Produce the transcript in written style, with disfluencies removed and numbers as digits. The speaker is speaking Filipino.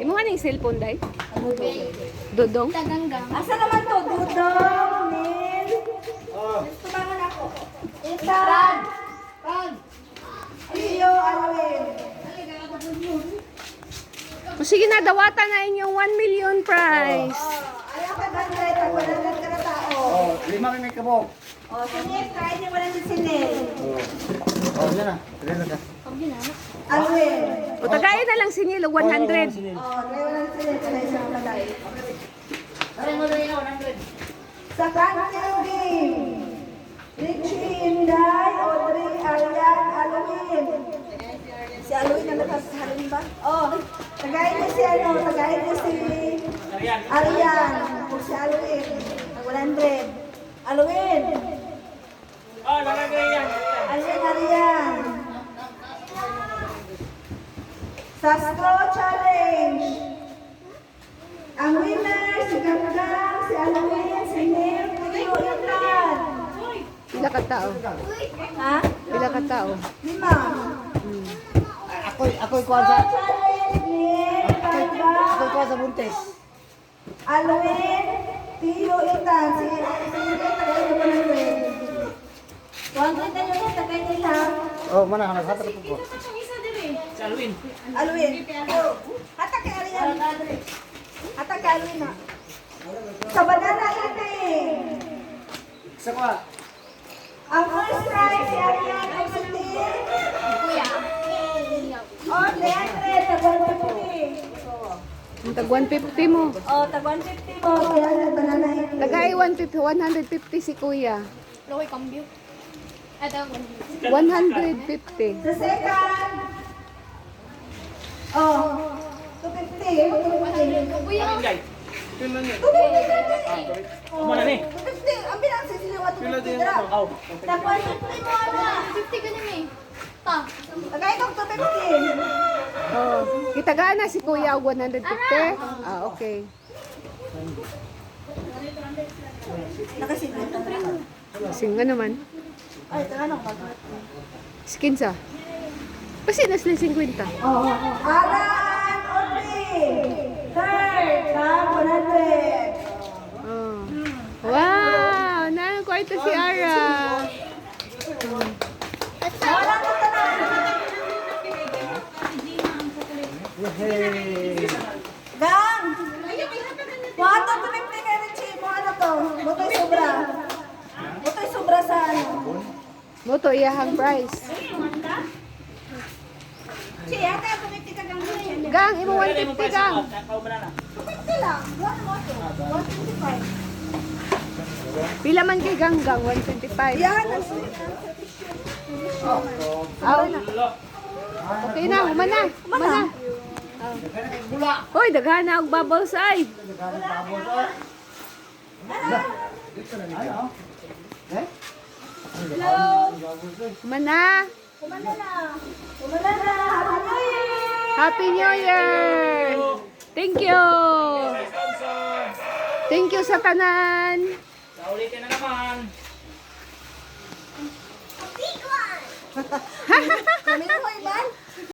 Imuha na yung cellphone, day? Dodong? Taganggang. Asa naman to? Dudong, Nil. Gusto bangon ako. Ethan. Iyo, Alwin. O sige na, dawatan na inyong 1 million prize. Ayaw ka ba nila? Wala na ka na tao. Lima may kabok. Sinil, kahit yung wala na sinil. Yan na. Yan na. Alwin. O tagayin na lang si Nilo, 100. Kaya wala na sinil. Kaya isang kalay. Sa cocktail game. Richie, Inday, Audrey, Arian, Alwin. Si Alwin na nakasahalin ba? Tagayin niya si tagayin niya si Arian. O si Alwin. 100. Alwin. Lalagay yan. Alwin, Arian. Sa straw challenge. Ang winner, si Ganggang, si Alwin, si Neil, Tiyo, Intan. Pila ka tao? Ha? Pila ka tao? 5. Ako'y kuha sa... Straw challenge, Neil, Ako'y Ganggang, kuha sa buntis. Alwin, Tiyo, Intan. Si Neil, tagay na pa ng Alwin. 100 na yun, tagay nila. Mana ka naghatag ko. Si Alwin. Alwin. Hatak kay Arian. Hatak kay Alwin na. Sa banana eating. Isa ko ah. Ang first prize si Arian ay si Tim. Kuya. Oh, 300 sa 150. Ang tag 150 mo. Oh, tag 150 mo. Kaya na banana eating. Tagay 150 si kuya. Lokoy cambio. Ito, 150. Sa second. Oh, 250. Kuya. Guys. Yun lang yun. 250. Oh, Mana ni? 250. Ang bilang sisiliwa 250 dira. Oh. Tag 150 mo na. 50 ka naman eh. Ta. Tagay kong 250. Oh, kitagaan na si kuya og 150. Ah, okay. Nakasinit. Singa naman. Ay, tanong mag. Skinsa. Kasi nas 50. Oh, Alan Audrey. Third, tag 100. Oh. Wow! Nang kwarto si Ara. Wala mo tanan. Gang! Wato to 50 kay Richie. Mo ano to? Butoy sobra. Butoy sobra sa ano? Moto iyahang price. Si ate, 50 ka gang Richie. Gang, imo 150 gang. Kau banana. 50 lang. One mo to. 125. Pila man kay Ganggang 125. Yan, ang sweet. Aw. Okay na, humana. Humana. Hoy, daghan na og bubble side. Hello. Humana. Kumana na. Kumana na. Happy Happy New Year. New Year. Thank you. Thank you sa tanan. Ulitin na naman. Kami ko, Iban.